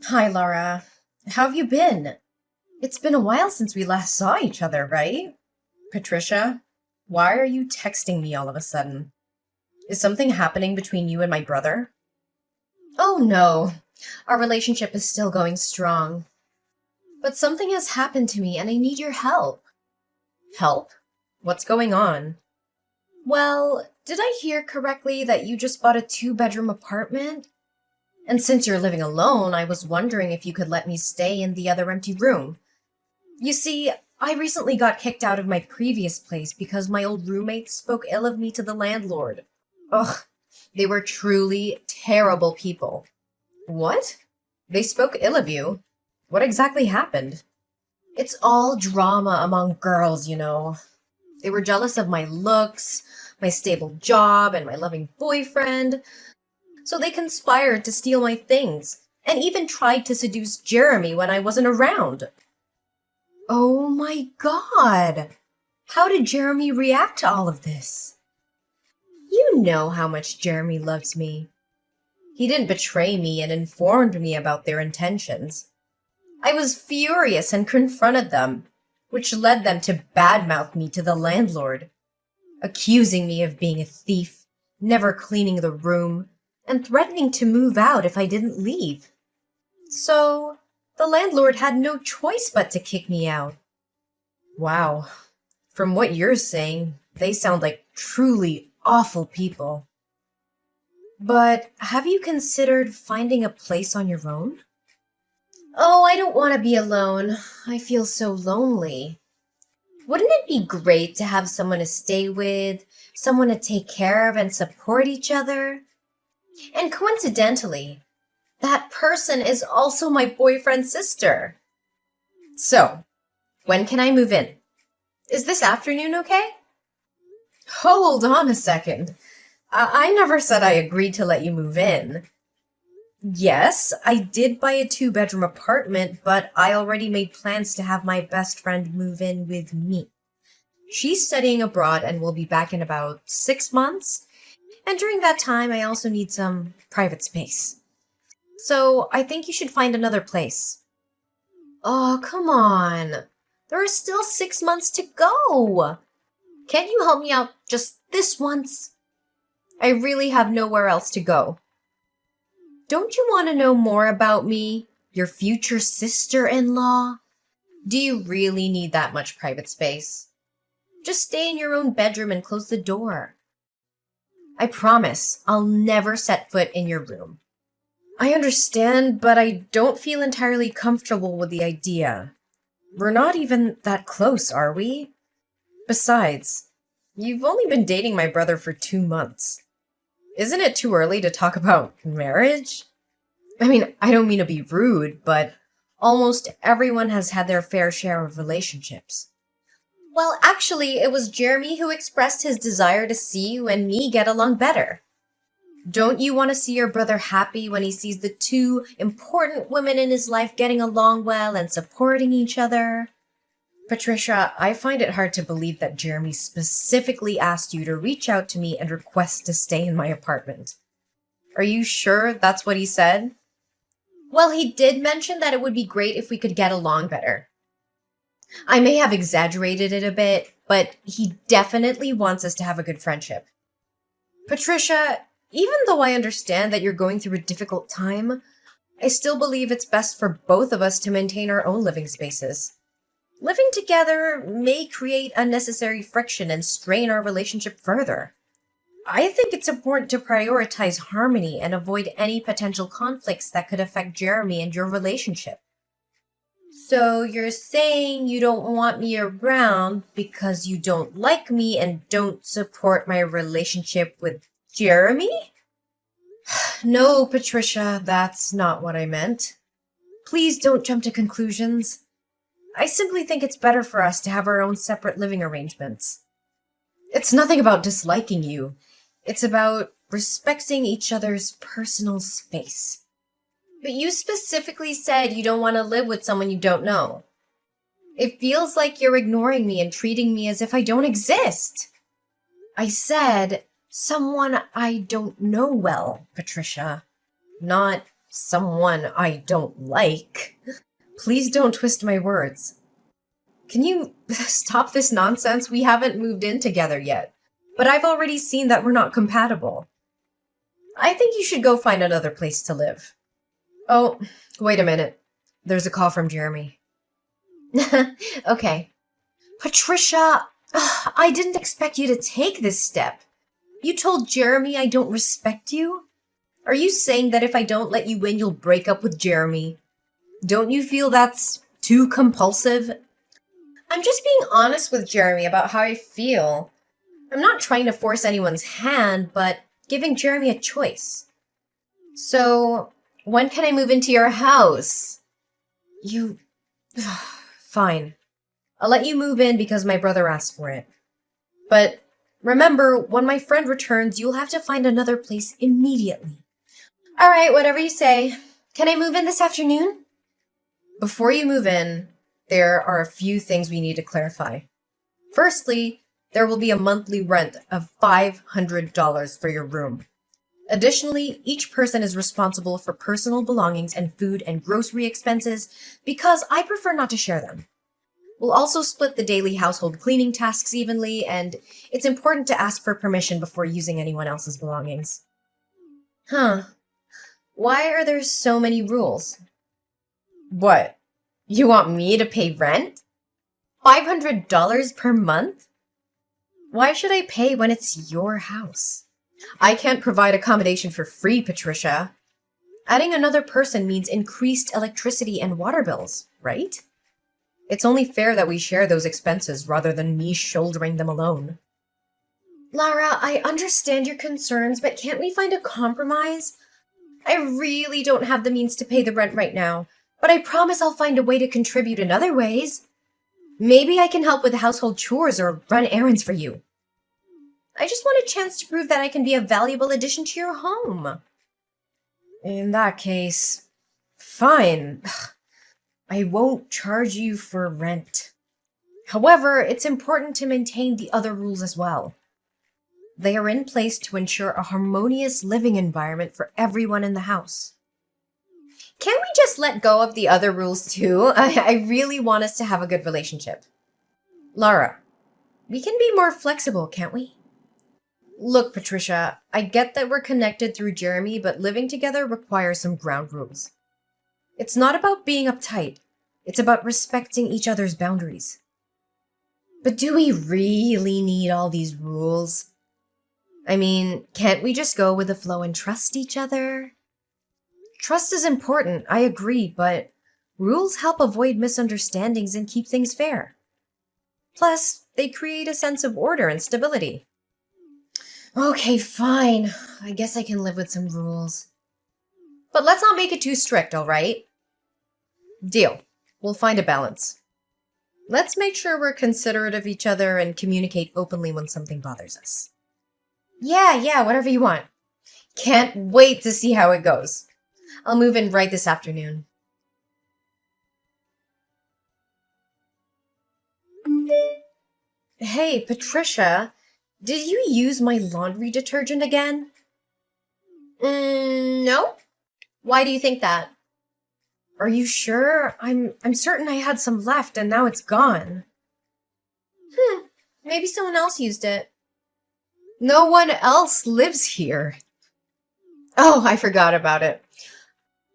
Hi, Laura. How have you been? It's been a while since we last saw each other, right? Patricia, why are you texting me all of a sudden? Is something happening between you and my brother? Oh no, our relationship is still going strong. But something has happened to me and I need your help. Help? What's going on? Well, did I hear correctly that you just bought a two-bedroom apartment? And since you're living alone, I was wondering if you could let me stay in the other empty room. You see, I recently got kicked out of my previous place because my old roommates spoke ill of me to the landlord. Ugh, they were truly terrible people. What? They spoke ill of you? What exactly happened? It's all drama among girls, you know. They were jealous of my looks, my stable job, and my loving boyfriend, so they conspired to steal my things, and even tried to seduce Jeremy when I wasn't around. Oh my god! How did Jeremy react to all of this? You know how much Jeremy loves me. He didn't betray me and informed me about their intentions. I was furious and confronted them, which led them to badmouth me to the landlord, accusing me of being a thief, never cleaning the room, and threatening to move out if I didn't leave. So, the landlord had no choice but to kick me out. Wow. From what you're saying, they sound like truly awful people. But have you considered finding a place on your own? Oh, I don't want to be alone. I feel so lonely. Wouldn't it be great to have someone to stay with, someone to take care of and support each other? And coincidentally, that person is also my boyfriend's sister. So, when can I move in? Is this afternoon okay? Hold on a second. I never said I agreed to let you move in. Yes, I did buy a two-bedroom apartment, but I already made plans to have my best friend move in with me. She's studying abroad and will be back in about 6 months, and during that time I also need some private space. So I think you should find another place. Oh, come on. There are still 6 months to go. Can't you help me out just this once? I really have nowhere else to go. Don't you want to know more about me, your future sister-in-law? Do you really need that much private space? Just stay in your own bedroom and close the door. I promise I'll never set foot in your room. I understand, but I don't feel entirely comfortable with the idea. We're not even that close, are we? Besides, you've only been dating my brother for 2 months. Isn't it too early to talk about marriage? I mean, I don't mean to be rude, but almost everyone has had their fair share of relationships. Well, actually, it was Jeremy who expressed his desire to see you and me get along better. Don't you want to see your brother happy when he sees the two important women in his life getting along well and supporting each other? Patricia, I find it hard to believe that Jeremy specifically asked you to reach out to me and request to stay in my apartment. Are you sure that's what he said? Well, he did mention that it would be great if we could get along better. I may have exaggerated it a bit, but he definitely wants us to have a good friendship. Patricia, even though I understand that you're going through a difficult time, I still believe it's best for both of us to maintain our own living spaces. Living together may create unnecessary friction and strain our relationship further. I think it's important to prioritize harmony and avoid any potential conflicts that could affect Jeremy and your relationship. So you're saying you don't want me around because you don't like me and don't support my relationship with Jeremy? No, Patricia, that's not what I meant. Please don't jump to conclusions. I simply think it's better for us to have our own separate living arrangements. It's nothing about disliking you. It's about respecting each other's personal space. But you specifically said you don't want to live with someone you don't know. It feels like you're ignoring me and treating me as if I don't exist. I said someone I don't know well, Patricia, not someone I don't like. Please don't twist my words. Can you stop this nonsense? We haven't moved in together yet, but I've already seen that we're not compatible. I think you should go find another place to live. Oh, wait a minute. There's a call from Jeremy. Okay. Patricia, I didn't expect you to take this step. You told Jeremy I don't respect you? Are you saying that if I don't let you win, you'll break up with Jeremy? Don't you feel that's too compulsive? I'm just being honest with Jeremy about how I feel. I'm not trying to force anyone's hand, but giving Jeremy a choice. So, when can I move into your house? You... Fine. I'll let you move in because my brother asked for it. But remember, when my friend returns, you'll have to find another place immediately. All right, whatever you say. Can I move in this afternoon? Before you move in, there are a few things we need to clarify. Firstly, there will be a monthly rent of $500 for your room. Additionally, each person is responsible for personal belongings and food and grocery expenses because I prefer not to share them. We'll also split the daily household cleaning tasks evenly, and it's important to ask for permission before using anyone else's belongings. Huh. Why are there so many rules? What? You want me to pay rent? $500 per month? Why should I pay when it's your house? I can't provide accommodation for free, Patricia. Adding another person means increased electricity and water bills, right? It's only fair that we share those expenses rather than me shouldering them alone. Lara, I understand your concerns, but can't we find a compromise? I really don't have the means to pay the rent right now, but I promise I'll find a way to contribute in other ways. Maybe I can help with household chores or run errands for you. I just want a chance to prove that I can be a valuable addition to your home. In that case, fine. I won't charge you for rent. However, it's important to maintain the other rules as well. They are in place to ensure a harmonious living environment for everyone in the house. Can't we just let go of the other rules too? I really want us to have a good relationship. Lara, we can be more flexible, can't we? Look, Patricia, I get that we're connected through Jeremy, but living together requires some ground rules. It's not about being uptight. It's about respecting each other's boundaries. But do we really need all these rules? I mean, can't we just go with the flow and trust each other? Trust is important, I agree, but rules help avoid misunderstandings and keep things fair. Plus, they create a sense of order and stability. Okay, fine. I guess I can live with some rules. But let's not make it too strict, all right? Deal. We'll find a balance. Let's make sure we're considerate of each other and communicate openly when something bothers us. Yeah, whatever you want. Can't wait to see how it goes. I'll move in right this afternoon. Hey, Patricia, did you use my laundry detergent again? No. Why do you think that? Are you sure? I'm certain I had some left and now it's gone. Maybe someone else used it. No one else lives here. Oh, I forgot about it.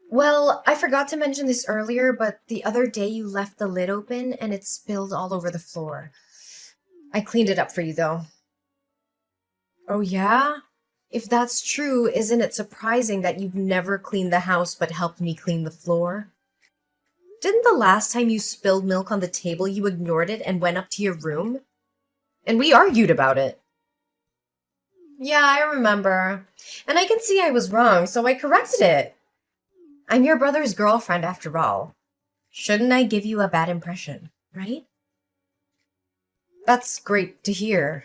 Well, I forgot to mention this earlier, but the other day you left the lid open and it spilled all over the floor. I cleaned it up for you, though. Oh, yeah? If that's true, isn't it surprising that you've never cleaned the house but helped me clean the floor? Didn't the last time you spilled milk on the table, you ignored it and went up to your room? And we argued about it. Yeah, I remember. And I can see I was wrong, so I corrected it. I'm your brother's girlfriend after all. Shouldn't I give you a bad impression, right? That's great to hear.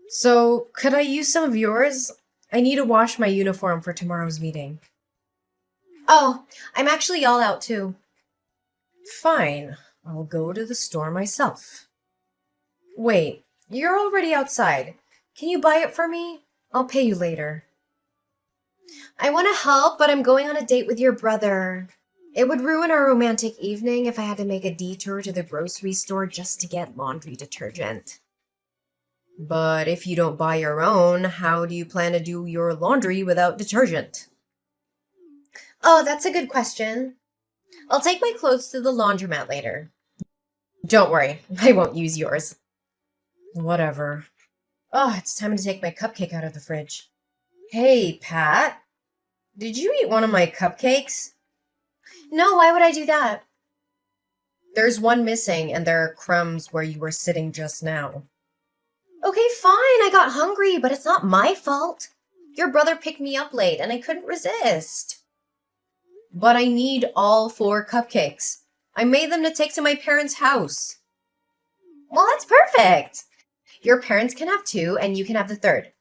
So, could I use some of yours? I need to wash my uniform for tomorrow's meeting. Oh, I'm actually all out too. Fine, I'll go to the store myself. Wait, you're already outside. Can you buy it for me? I'll pay you later. I want to help, but I'm going on a date with your brother. It would ruin our romantic evening if I had to make a detour to the grocery store just to get laundry detergent. But if you don't buy your own, how do you plan to do your laundry without detergent? Oh, that's a good question. I'll take my clothes to the laundromat later. Don't worry, I won't use yours. Whatever. Oh, it's time to take my cupcake out of the fridge. Hey, Pat. Did you eat one of my cupcakes? No, why would I do that? There's one missing, and there are crumbs where you were sitting just now. Okay, fine, I got hungry, but it's not my fault. Your brother picked me up late, and I couldn't resist. But I need all 4 cupcakes. I made them to take to my parents' house. Well, that's perfect. Your parents can have 2, and you can have the 3rd.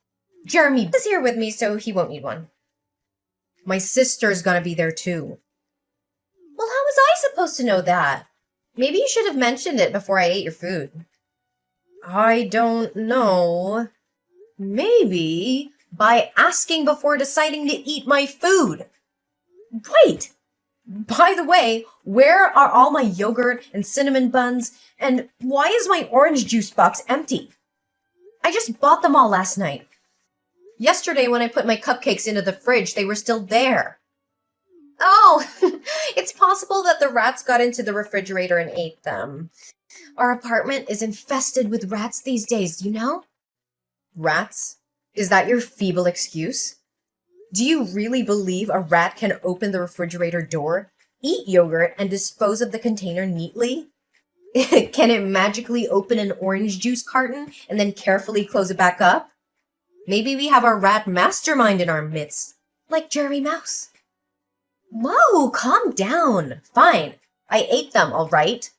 Jeremy is here with me, so he won't need one. My sister's gonna be there too. Well, how was I supposed to know that? Maybe you should have mentioned it before I ate your food. I don't know. Maybe by asking before deciding to eat my food. Wait! By the way, where are all my yogurt and cinnamon buns? And why is my orange juice box empty? I just bought them all last night. Yesterday, when I put my cupcakes into the fridge, they were still there. Oh, it's possible that the rats got into the refrigerator and ate them. Our apartment is infested with rats these days, you know? Rats? Is that your feeble excuse? Do you really believe a rat can open the refrigerator door, eat yogurt, and dispose of the container neatly? Can it magically open an orange juice carton and then carefully close it back up? Maybe we have a rat mastermind in our midst, like Jerry Mouse. Whoa, calm down. Fine, I ate them, all right.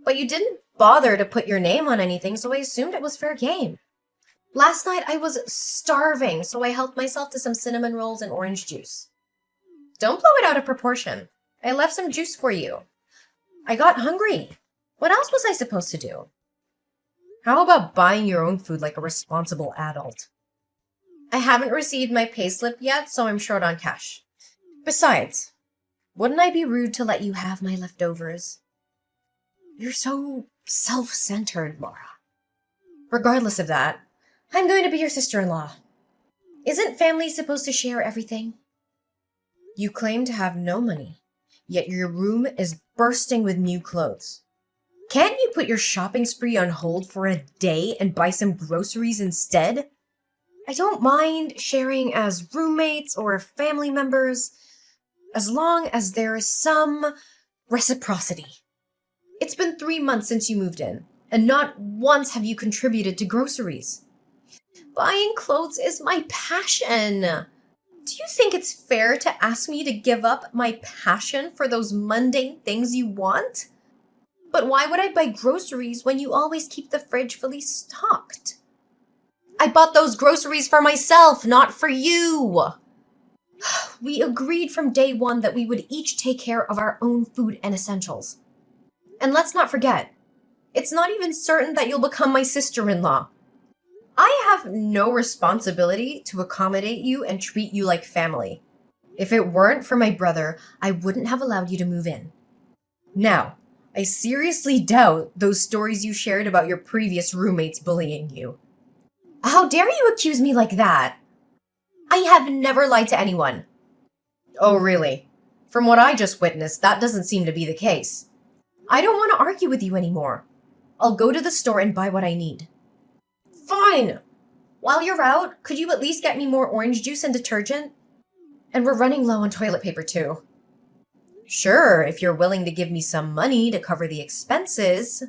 But you didn't bother to put your name on anything, so I assumed it was fair game. Last night I was starving, so I helped myself to some cinnamon rolls and orange juice. Don't blow it out of proportion. I left some juice for you. I got hungry. What else was I supposed to do? How about buying your own food like a responsible adult? I haven't received my payslip yet, so I'm short on cash. Besides, wouldn't I be rude to let you have my leftovers? You're so self-centered, Laura. Regardless of that, I'm going to be your sister-in-law. Isn't family supposed to share everything? You claim to have no money, yet your room is bursting with new clothes. Can't you put your shopping spree on hold for a day and buy some groceries instead? I don't mind sharing as roommates or family members, as long as there is some reciprocity. It's been 3 months since you moved in, and not once have you contributed to groceries. Buying clothes is my passion. Do you think it's fair to ask me to give up my passion for those mundane things you want? But why would I buy groceries when you always keep the fridge fully stocked? I bought those groceries for myself, not for you. We agreed from day one that we would each take care of our own food and essentials. And let's not forget, it's not even certain that you'll become my sister-in-law. I have no responsibility to accommodate you and treat you like family. If it weren't for my brother, I wouldn't have allowed you to move in. Now, I seriously doubt those stories you shared about your previous roommates bullying you. How dare you accuse me like that? I have never lied to anyone. Oh, really? From what I just witnessed, that doesn't seem to be the case. I don't want to argue with you anymore. I'll go to the store and buy what I need. Fine! While you're out, could you at least get me more orange juice and detergent? And we're running low on toilet paper too. Sure, if you're willing to give me some money to cover the expenses.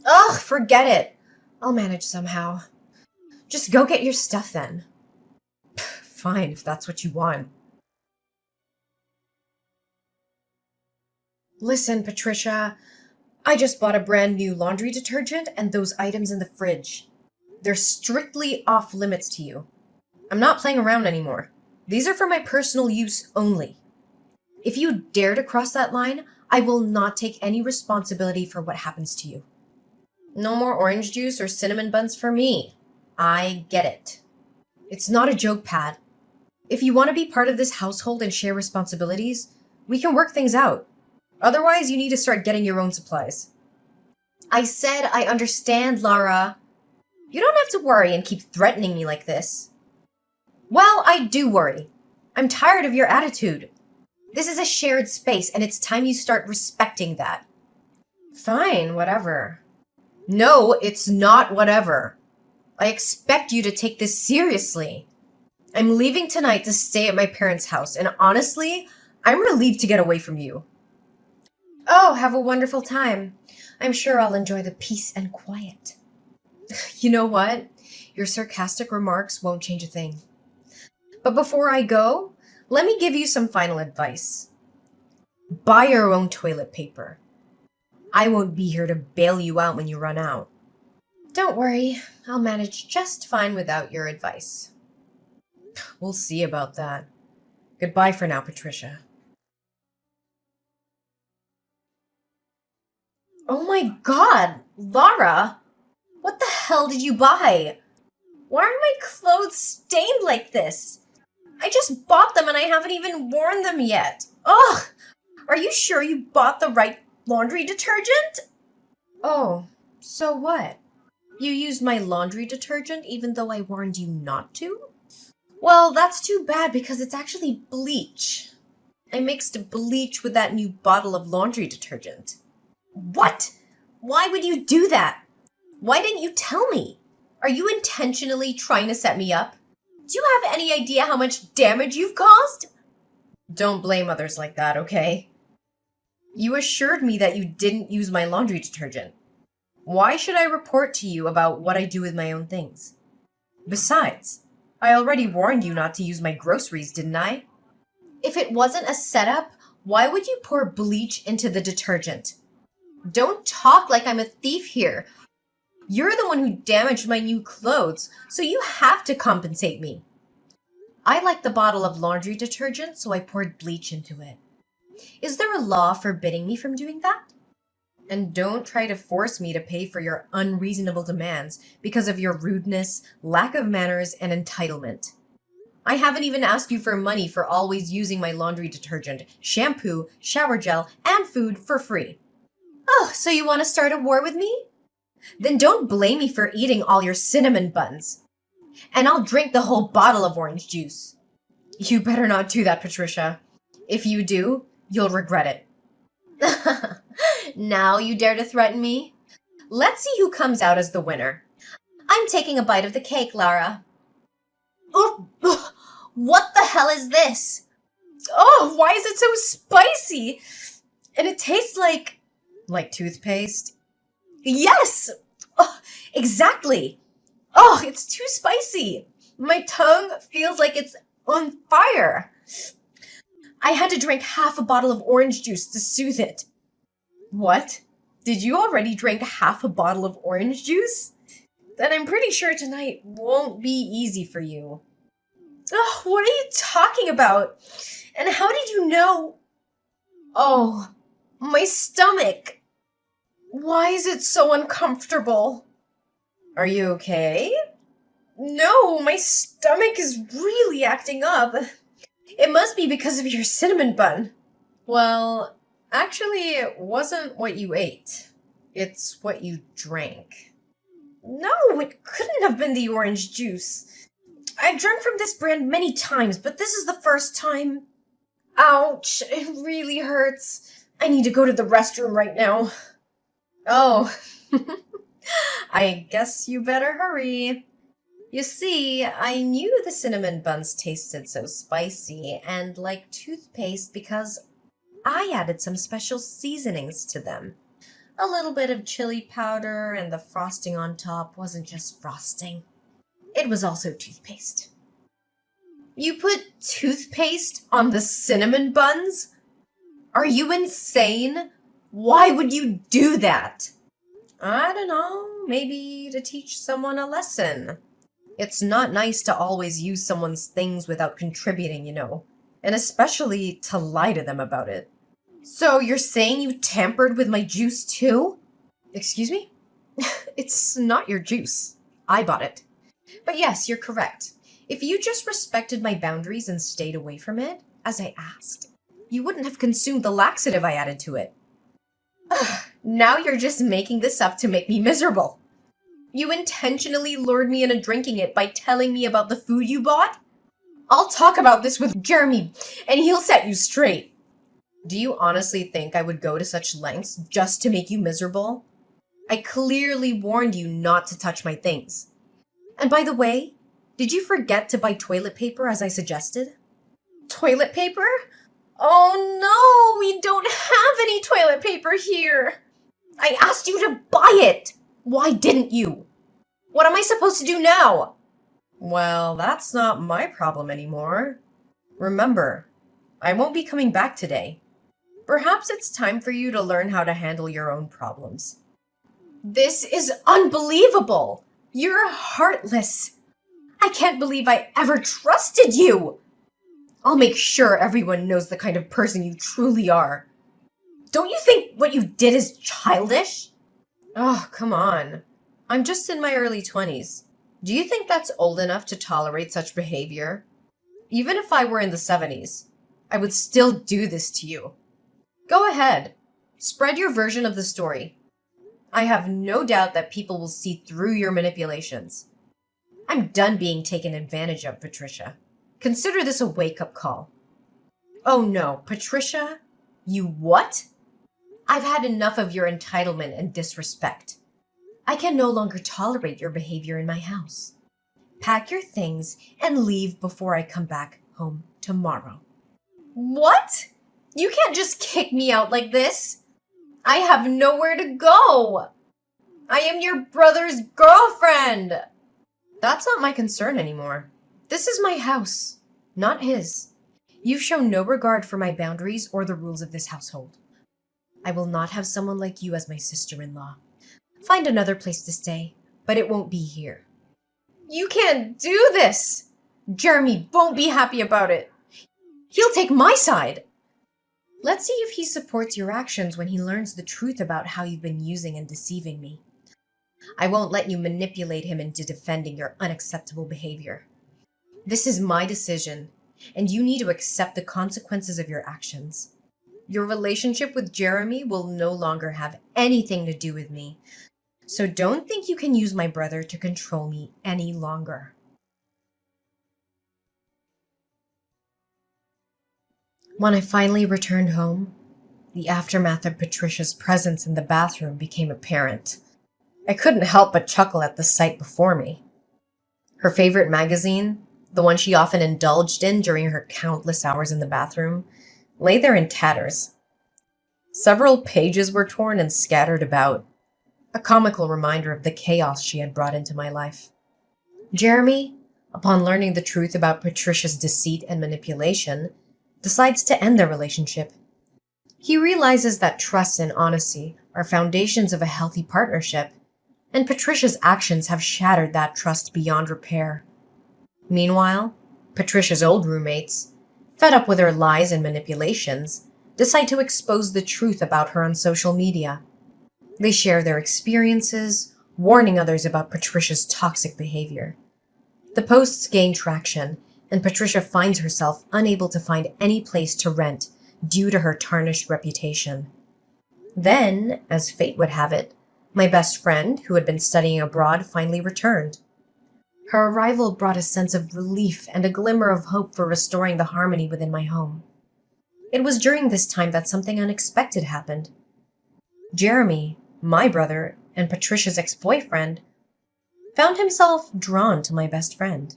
Ugh, forget it. I'll manage somehow. Just go get your stuff then. Fine, if that's what you want. Listen, Patricia, I just bought a brand new laundry detergent and those items in the fridge. They're strictly off limits to you. I'm not playing around anymore. These are for my personal use only. If you dare to cross that line, I will not take any responsibility for what happens to you. No more orange juice or cinnamon buns for me. I get it. It's not a joke, Pat. If you want to be part of this household and share responsibilities, we can work things out. Otherwise, you need to start getting your own supplies. I said I understand, Lara. You don't have to worry and keep threatening me like this. Well, I do worry. I'm tired of your attitude. This is a shared space, and it's time you start respecting that. Fine, whatever. No, it's not whatever. I expect you to take this seriously. I'm leaving tonight to stay at my parents' house, and honestly, I'm relieved to get away from you. Oh, have a wonderful time. I'm sure I'll enjoy the peace and quiet. You know what? Your sarcastic remarks won't change a thing. But before I go, let me give you some final advice. Buy your own toilet paper. I won't be here to bail you out when you run out. Don't worry, I'll manage just fine without your advice. We'll see about that. Goodbye for now, Patricia. Oh my god, Lara! What the hell did you buy? Why are my clothes stained like this? I just bought them and I haven't even worn them yet. Ugh! Are you sure you bought the right laundry detergent? Oh, so what? You used my laundry detergent even though I warned you not to? Well, that's too bad because it's actually bleach. I mixed bleach with that new bottle of laundry detergent. What? Why would you do that? Why didn't you tell me? Are you intentionally trying to set me up? Do you have any idea how much damage you've caused? Don't blame others like that, okay? You assured me that you didn't use my laundry detergent. Why should I report to you about what I do with my own things? Besides, I already warned you not to use my groceries, didn't I? If it wasn't a setup, why would you pour bleach into the detergent? Don't talk like I'm a thief here. You're the one who damaged my new clothes, so you have to compensate me. I like the bottle of laundry detergent, so I poured bleach into it. Is there a law forbidding me from doing that? And don't try to force me to pay for your unreasonable demands because of your rudeness, lack of manners, and entitlement. I haven't even asked you for money for always using my laundry detergent, shampoo, shower gel, and food for free. Oh, so you want to start a war with me? Then don't blame me for eating all your cinnamon buns. And I'll drink the whole bottle of orange juice. You better not do that, Patricia. If you do, you'll regret it. Now you dare to threaten me? Let's see who comes out as the winner. I'm taking a bite of the cake, Lara. Oh, what the hell is this? Oh, why is it so spicy? And it tastes like... Like toothpaste? Yes! Oh, exactly! Oh, it's too spicy! My tongue feels like it's on fire. I had to drink half a bottle of orange juice to soothe it. What? Did you already drink half a bottle of orange juice? Then I'm pretty sure tonight won't be easy for you. Oh, what are you talking about? And how did you know? Oh, my stomach. Why is it so uncomfortable? Are you okay? No, my stomach is really acting up. It must be because of your cinnamon bun. Well, actually, it wasn't what you ate. It's what you drank. No, it couldn't have been the orange juice. I've drunk from this brand many times, but this is the first time. Ouch, it really hurts. I need to go to the restroom right now. Oh, I guess you better hurry. You see, I knew the cinnamon buns tasted so spicy and like toothpaste because I added some special seasonings to them. A little bit of chili powder, and the frosting on top wasn't just frosting. It was also toothpaste. You put toothpaste on the cinnamon buns? Are you insane? Why would you do that? I don't know, maybe to teach someone a lesson. It's not nice to always use someone's things without contributing, you know, and especially to lie to them about it. So you're saying you tampered with my juice too? Excuse me? It's not your juice. I bought it. But yes, you're correct. If you just respected my boundaries and stayed away from it, as I asked, you wouldn't have consumed the laxative I added to it. Ugh, now you're just making this up to make me miserable. You intentionally lured me into drinking it by telling me about the food you bought? I'll talk about this with Jeremy, and he'll set you straight. Do you honestly think I would go to such lengths just to make you miserable? I clearly warned you not to touch my things. And by the way, did you forget to buy toilet paper as I suggested? Toilet paper? Oh no, we don't have any toilet paper here. I asked you to buy it. Why didn't you? What am I supposed to do now? Well, that's not my problem anymore. Remember, I won't be coming back today. Perhaps it's time for you to learn how to handle your own problems. This is unbelievable. You're heartless. I can't believe I ever trusted you. I'll make sure everyone knows the kind of person you truly are. Don't you think what you did is childish? Oh, come on. I'm just in my early 20s. Do you think that's old enough to tolerate such behavior? Even if I were in the 70s, I would still do this to you. Go ahead. Spread your version of the story. I have no doubt that people will see through your manipulations. I'm done being taken advantage of, Patricia. Consider this a wake-up call. Oh no, Patricia? You what? I've had enough of your entitlement and disrespect. I can no longer tolerate your behavior in my house. Pack your things and leave before I come back home tomorrow. What? You can't just kick me out like this. I have nowhere to go. I am your brother's girlfriend. That's not my concern anymore. This is my house, not his. You've shown no regard for my boundaries or the rules of this household. I will not have someone like you as my sister-in-law. Find another place to stay, but it won't be here. You can't do this. Jeremy won't be happy about it. He'll take my side. Let's see if he supports your actions when he learns the truth about how you've been using and deceiving me. I won't let you manipulate him into defending your unacceptable behavior. This is my decision, and you need to accept the consequences of your actions. Your relationship with Jeremy will no longer have anything to do with me, so don't think you can use my brother to control me any longer. When I finally returned home, the aftermath of Patricia's presence in the bathroom became apparent. I couldn't help but chuckle at the sight before me. Her favorite magazine, the one she often indulged in during her countless hours in the bathroom, lay there in tatters. Several pages were torn and scattered about, a comical reminder of the chaos she had brought into my life. Jeremy, upon learning the truth about Patricia's deceit and manipulation, decides to end their relationship. He realizes that trust and honesty are foundations of a healthy partnership, and Patricia's actions have shattered that trust beyond repair. Meanwhile, Patricia's old roommates, fed up with her lies and manipulations, decide to expose the truth about her on social media. They share their experiences, warning others about Patricia's toxic behavior. The posts gain traction, and Patricia finds herself unable to find any place to rent due to her tarnished reputation. Then, as fate would have it, my best friend, who had been studying abroad, finally returned. Her arrival brought a sense of relief and a glimmer of hope for restoring the harmony within my home. It was during this time that something unexpected happened. Jeremy, my brother, and Patricia's ex-boyfriend, found himself drawn to my best friend.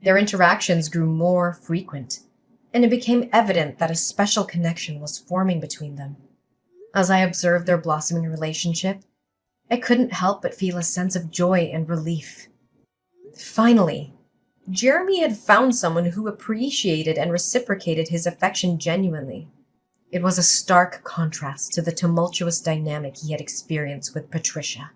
Their interactions grew more frequent, and it became evident that a special connection was forming between them. As I observed their blossoming relationship, I couldn't help but feel a sense of joy and relief. Finally, Jeremy had found someone who appreciated and reciprocated his affection genuinely. It was a stark contrast to the tumultuous dynamic he had experienced with Patricia.